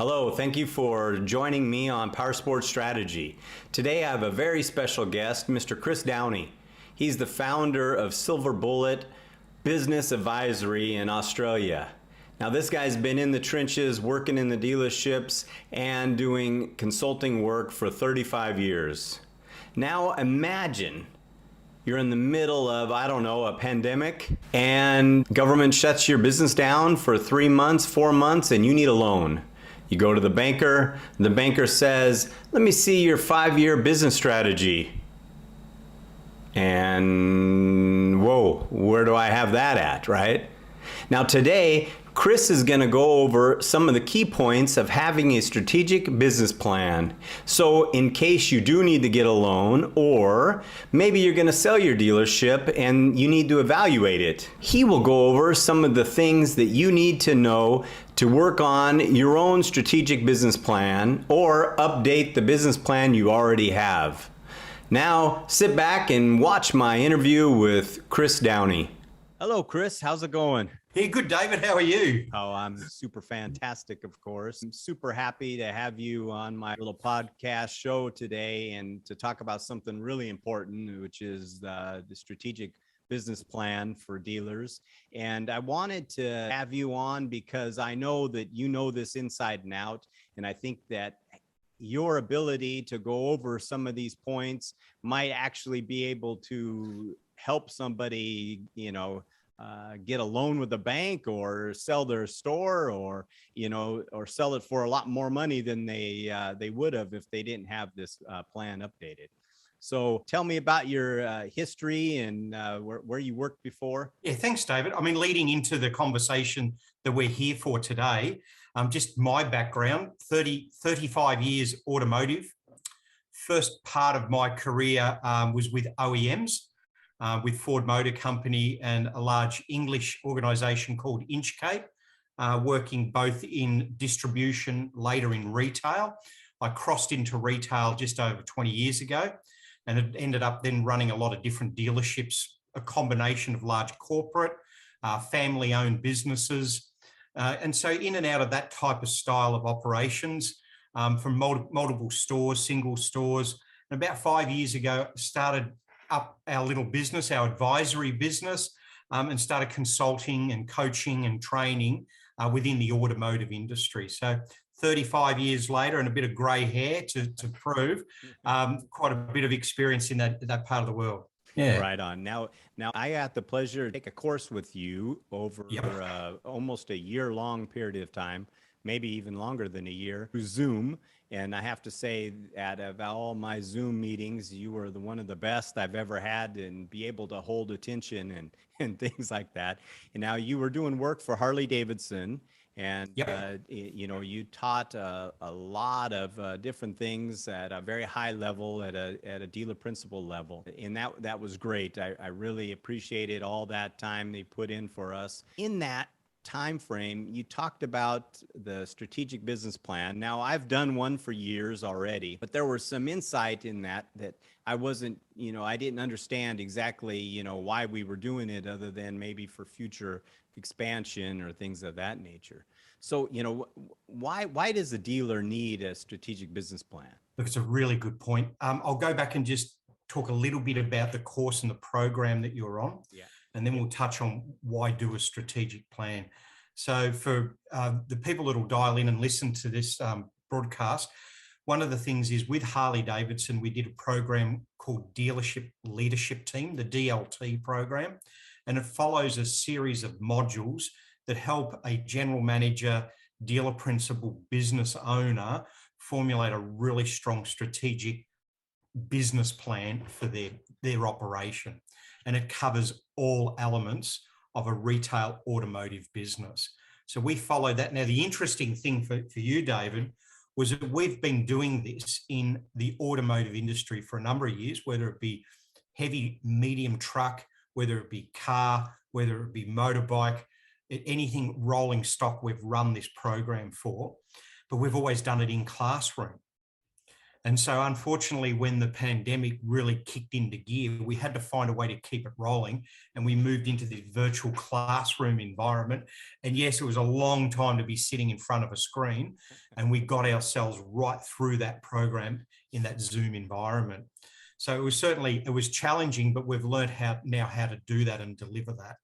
Hello, thank you for joining me on Powersports Strategy. Today I have a very special guest, Mr. Chris Downie. He's the founder of Silver Bullet Business Advisory in Australia. Now this guy's been in the trenches, working in the dealerships and doing consulting work for 35 years. Now imagine you're in the middle of, I don't know, a pandemic, and government shuts your business down for 3 months, 4 months, and you need a loan. You go to the banker says, let me see your 5-year business strategy. And whoa, where do I have that at, right? Now today, Chris is going to go over some of the key points of having a strategic business plan. So in case you do need to get a loan, or maybe you're going to sell your dealership and you need to evaluate it, he will go over some of the things that you need to know to work on your own strategic business plan or update the business plan you already have. Now sit back and watch my interview with Chris Downie. Hello, Chris. How's it going? Yeah, good, David. How are you? Oh, I'm super fantastic, of course. I'm super happy to have you on my little podcast show today and to talk about something really important, which is the strategic business plan for dealers. And I wanted to have you on because I know that you know this inside and out. And I think that your ability to go over some of these points might actually be able to help somebody, get a loan with the bank or sell their store or sell it for a lot more money than they would have if they didn't have this plan updated. So tell me about your history and where you worked before. Yeah, thanks, David. I mean, leading into the conversation that we're here for today, just my background, 35 years automotive. First part of my career was with OEMs, with Ford Motor Company and a large English organisation called Inchcape, working both in distribution, later in retail. I crossed into retail just over 20 years ago, and it ended up then running a lot of different dealerships, a combination of large corporate, family-owned businesses. And so in and out of that type of style of operations, from multiple stores, single stores. And about 5 years ago, started up our little business, our advisory business, and started consulting and coaching and training within the automotive industry. So 35 years later and a bit of grey hair to prove, quite a bit of experience in that part of the world. Yeah. Right on. Now I had the pleasure to take a course with you over almost a year-long period of time, maybe even longer than a year, through Zoom. And I have to say, out of all my Zoom meetings, you were one of the best I've ever had and be able to hold attention and things like that. And now you were doing work for Harley Davidson. And, you taught a lot of different things at a very high level, at a dealer principal level. And that was great. I really appreciated all that time they put in for us. In that time frame, you talked about the strategic business plan. Now, I've done one for years already, but there was some insight in that I wasn't, I didn't understand exactly, why we were doing it other than maybe for future expansion or things of that nature. So, why does a dealer need a strategic business plan? Look, it's a really good point. I'll go back and just talk a little bit about the course and the program that you're on. Yeah. And then we'll touch on why do a strategic plan. So for the people that will dial in and listen to this broadcast, one of the things is with Harley Davidson, we did a program called Dealership Leadership Team, the DLT program, and it follows a series of modules that help a general manager, dealer principal, business owner formulate a really strong strategic business plan for their operation. And it covers all elements of a retail automotive business. So we follow that. Now, the interesting thing for you, David, was that we've been doing this in the automotive industry for a number of years, whether it be heavy, medium truck, whether it be car, whether it be motorbike, anything rolling stock we've run this program for, but we've always done it in classroom. And so unfortunately, when the pandemic really kicked into gear, we had to find a way to keep it rolling. And we moved into the virtual classroom environment. And yes, it was a long time to be sitting in front of a screen. And we got ourselves right through that program in that Zoom environment. So it was challenging, but we've learned how to do that and deliver that.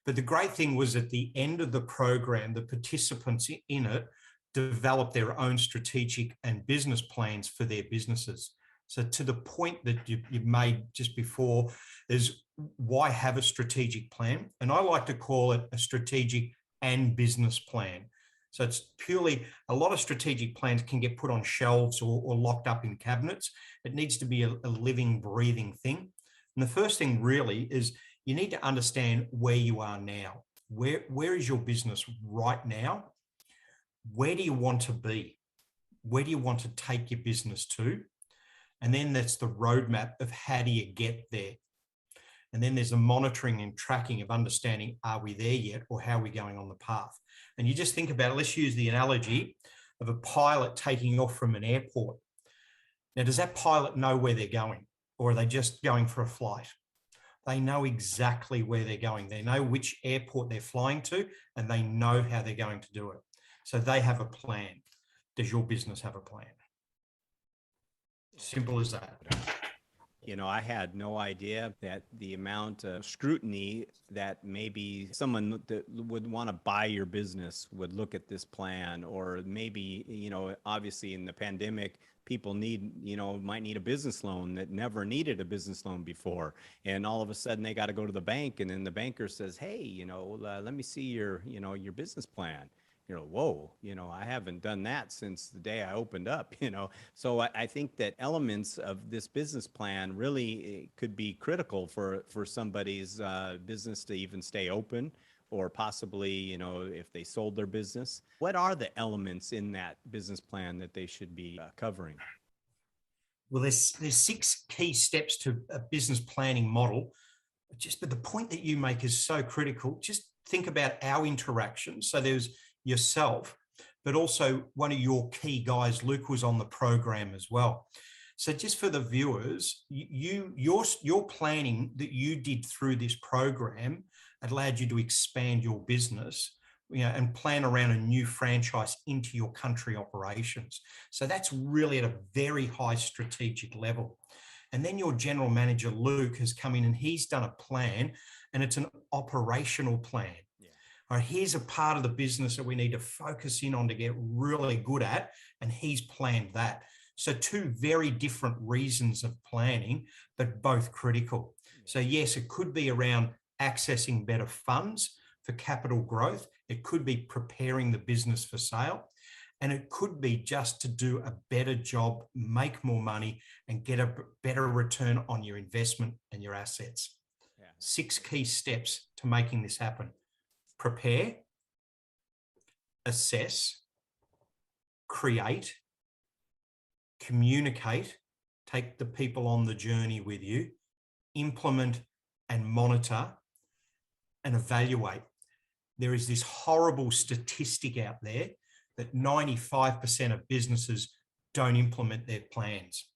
But the great thing was at the end of the program, the participants in it develop their own strategic and business plans for their businesses. So to the point that you made just before is why have a strategic plan? And I like to call it a strategic and business plan. So it's purely, a lot of strategic plans can get put on shelves or locked up in cabinets. It needs to be a living, breathing thing. And the first thing really is you need to understand where you are now. Where is your business right now? Where do you want to be? Where do you want to take your business to? And then that's the roadmap of how do you get there? And then there's a monitoring and tracking of understanding, are we there yet, or how are we going on the path? And you just think about it, let's use the analogy of a pilot taking off from an airport. Now, does that pilot know where they're going, or are they just going for a flight? They know exactly where they're going. They know which airport they're flying to, and they know how they're going to do it. So they have a plan. Does your business have a plan? Simple as that. You know, I had no idea that the amount of scrutiny that maybe someone that would want to buy your business would look at this plan, or maybe, you know, obviously in the pandemic, people might need a business loan that never needed a business loan before. And all of a sudden they got to go to the bank, and then the banker says, hey, let me see your business plan. Whoa, I haven't done that since the day I opened up, So I think that elements of this business plan really could be critical for somebody's business to even stay open, or possibly, if they sold their business. What are the elements in that business plan that they should be covering? Well, there's 6 key steps to a business planning model. But the point that you make is so critical. Just think about our interactions. So there's yourself, but also one of your key guys, Luke, was on the program as well. So just for the viewers, your planning that you did through this program allowed you to expand your business, and plan around a new franchise into your country operations. So that's really at a very high strategic level. And then your general manager, Luke, has come in and he's done a plan, and it's an operational plan. All right, here's a part of the business that we need to focus in on to get really good at, and he's planned that. So 2 very different reasons of planning, but both critical. So yes, it could be around accessing better funds for capital growth. It could be preparing the business for sale. And it could be just to do a better job, make more money, and get a better return on your investment and your assets. 6 key steps to making this happen. Prepare, assess, create, communicate, take the people on the journey with you, implement and monitor, and evaluate. There is this horrible statistic out there that 95% of businesses don't implement their plans.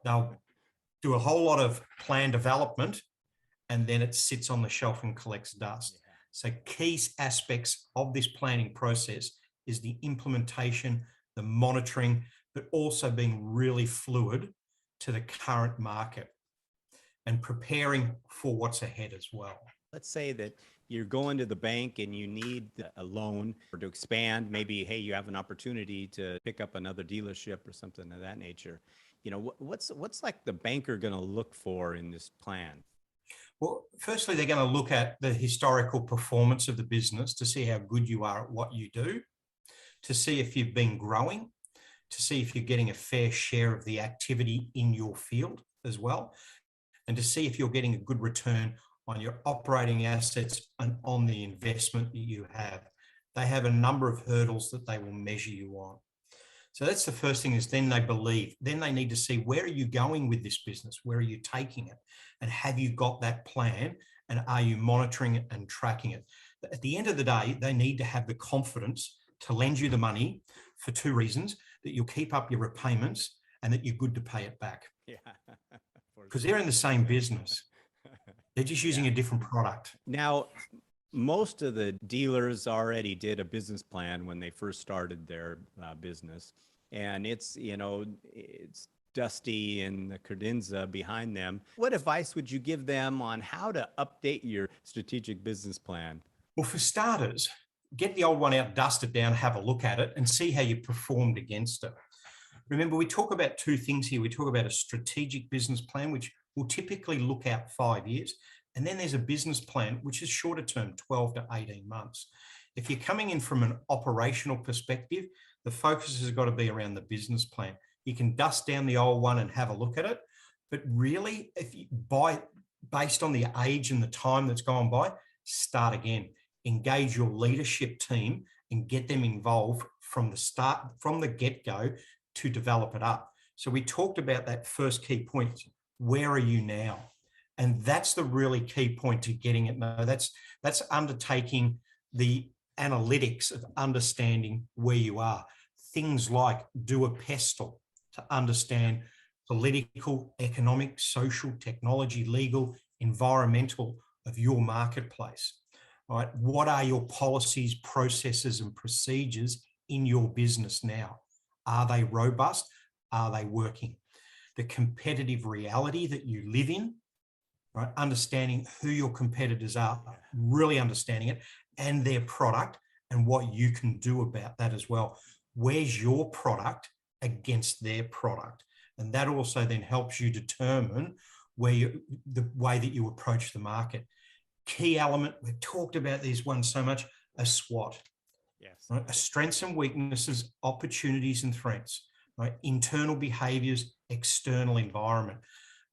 They'll do a whole lot of plan development, and then it sits on the shelf and collects dust. So key aspects of this planning process is the implementation, the monitoring, but also being really fluid to the current market and preparing for what's ahead as well. Let's say that you're going to the bank and you need a loan or to expand. Maybe, hey, you have an opportunity to pick up another dealership or something of that nature. What's like the banker going to look for in this plan? Well, firstly, they're going to look at the historical performance of the business to see how good you are at what you do, to see if you've been growing, to see if you're getting a fair share of the activity in your field as well, and to see if you're getting a good return on your operating assets and on the investment that you have. They have a number of hurdles that they will measure you on. So that's the first thing, is then they believe. Then they need to see, where are you going with this business? Where are you taking it? And have you got that plan? And are you monitoring it and tracking it? At the end of the day, they need to have the confidence to lend you the money for 2 reasons: that you'll keep up your repayments and that you're good to pay it back. Yeah. Because they're in the same business. They're just using a different product. Now, most of the dealers already did a business plan when they first started their business, and it's, it's dusty and the credenza behind them. What advice would you give them on how to update your strategic business plan? Well, for starters, get the old one out, dust it down, have a look at it, and see how you performed against it. Remember, we talk about two things here. We talk about a strategic business plan, which will typically look out 5 years. And then there's a business plan, which is shorter term, 12 to 18 months. If you're coming in from an operational perspective, the focus has got to be around the business plan. You can dust down the old one and have a look at it. But really, if you based on the age and the time that's gone by, start again. Engage your leadership team and get them involved from the start, from the get-go, to develop it up. So we talked about that first key point. Where are you now? And that's the really key point to getting it. No, that's undertaking the analytics of understanding where you are. Things like do a pestle to understand political, economic, social, technology, legal, environmental of your marketplace. All right, what are your policies, processes, and procedures in your business now? Are they robust? Are they working? The competitive reality that you live in, right? Understanding who your competitors are, really understanding it, and their product and what you can do about that as well. Where's your product against their product? And that also then helps you determine the way that you approach the market. Key element, we've talked about this one so much, a SWOT. Yes. Right? A strengths and weaknesses, opportunities and threats, right? Internal behaviors, external environment.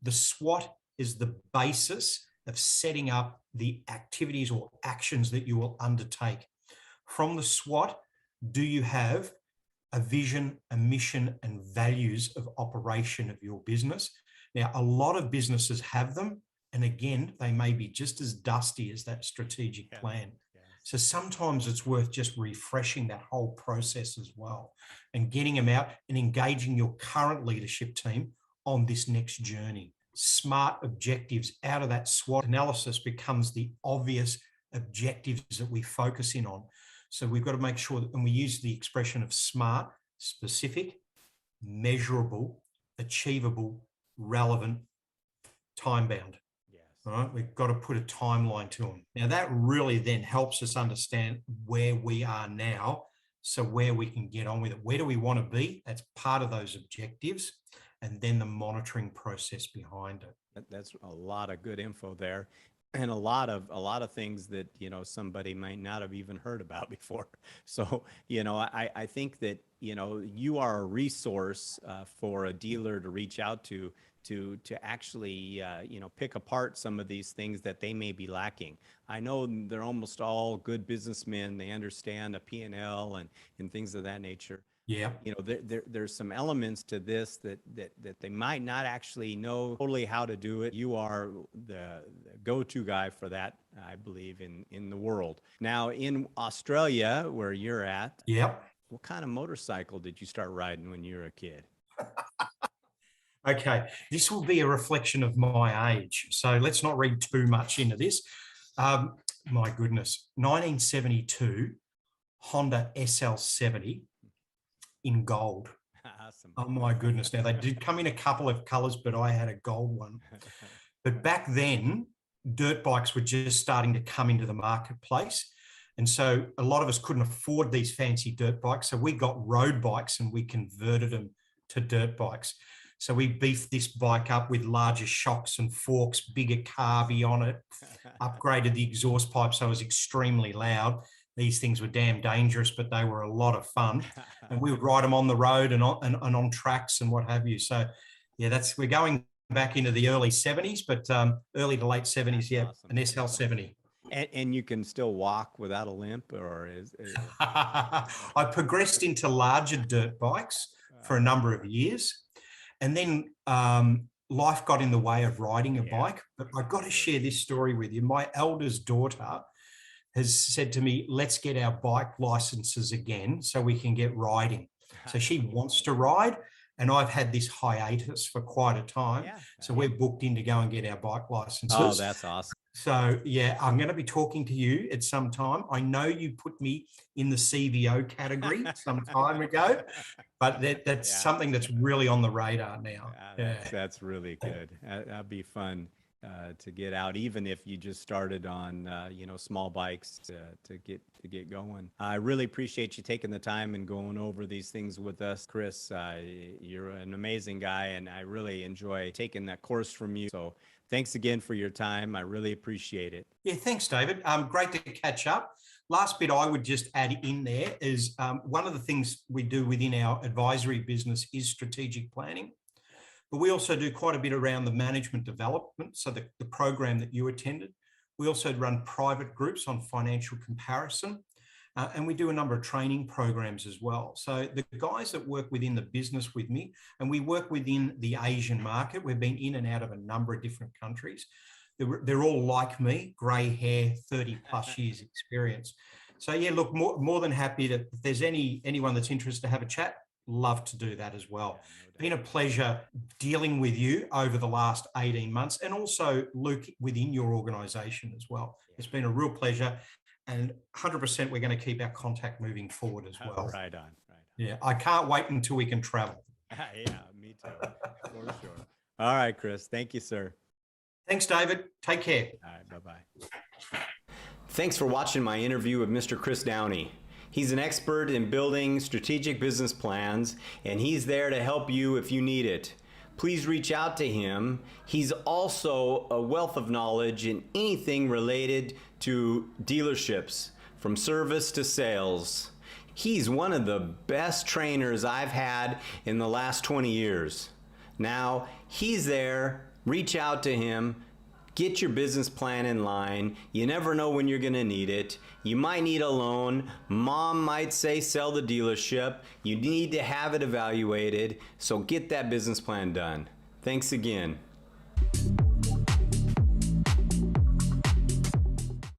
The SWOT is the basis of setting up the activities or actions that you will undertake. From the SWOT, do you have a vision, a mission, and values of operation of your business? Now, a lot of businesses have them. And again, they may be just as dusty as that strategic plan. So sometimes it's worth just refreshing that whole process as well and getting them out and engaging your current leadership team on this next journey. Smart objectives out of that SWOT analysis becomes the obvious objectives that we focus in on. So we've got to make sure that, and we use the expression of SMART, specific, measurable, achievable, relevant, time-bound. Right? We've got to put a timeline to them. Now that really then helps us understand where we are now, so where we can get on with it. Where do we want to be? That's part of those objectives, and then the monitoring process behind it. That's a lot of good info there, and a lot of things that somebody might not have even heard about before. So I think that you are a resource for a dealer to reach out to actually pick apart some of these things that they may be lacking. I know they're almost all good businessmen. They understand a P&L and things of that nature. Yeah. There's some elements to this that they might not actually know totally how to do it. You are the go-to guy for that, I believe, in the world. Now, in Australia, where you're at, yep. What kind of motorcycle did you start riding when you were a kid? Okay, this will be a reflection of my age, so let's not read too much into this. My goodness, 1972 Honda SL70 in gold. Awesome. Oh my goodness. Now, they did come in a couple of colors, but I had a gold one. But back then, dirt bikes were just starting to come into the marketplace. And so a lot of us couldn't afford these fancy dirt bikes. So we got road bikes and we converted them to dirt bikes. So we beefed this bike up with larger shocks and forks, bigger carby on it, upgraded the exhaust pipe so it was extremely loud. These things were damn dangerous, but they were a lot of fun. And we would ride them on the road and on tracks and what have you. So yeah, we're going back into the early 70s, but early to late 70s, yeah, awesome. An SL70. And you can still walk without a limp, or is I progressed into larger dirt bikes for a number of years. And then life got in the way of riding a bike. But I've got to share this story with you. My eldest daughter has said to me, let's get our bike licenses again so we can get riding. So she wants to ride. and I've had this hiatus for quite a time. Yeah. So we're booked in to go and get our bike licenses. Oh, that's awesome. So yeah, I'm going to be talking to you at some time. I know you put me in the CVO category some time ago, but that's something that's really on the radar now. That's really good. That'd be fun to get out, even if you just started on small bikes to get going. I really appreciate you taking the time and going over these things with us, Chris. You're an amazing guy, and I really enjoy taking that course from you. So thanks again for your time. I really appreciate it. Yeah, thanks, David. Great to catch up. Last bit I would just add in there is one of the things we do within our advisory business is strategic planning. But we also do quite a bit around the management development, so the program that you attended. We also run private groups on financial comparison, and we do a number of training programs as well. So the guys that work within the business with me, and we work within the Asian market, we've been in and out of a number of different countries. They're all like me, grey hair, 30 plus years experience. So yeah, look, more than happy that if there's anyone that's interested to have a chat, love to do that as well. It's been a pleasure dealing with you over the last 18 months, and also Luke within your organisation as well. It's been a real pleasure, and 100% we're going to keep our contact moving forward as well. Right on. Yeah, I can't wait until we can travel. Yeah, me too, for sure. All right, Chris. Thank you, sir. Thanks, David. Take care. All right, bye-bye. Thanks for watching my interview with Mr. Chris Downie. He's an expert in building strategic business plans, and he's there to help you if you need it. Please reach out to him. He's also a wealth of knowledge in anything related to dealerships, from service to sales. He's one of the best trainers I've had in the last 20 years. Now, he's there. Reach out to him. Get your business plan in line. You never know when you're going to need it. You might need a loan. Mom might say sell the dealership. You need to have it evaluated. So get that business plan done. Thanks again.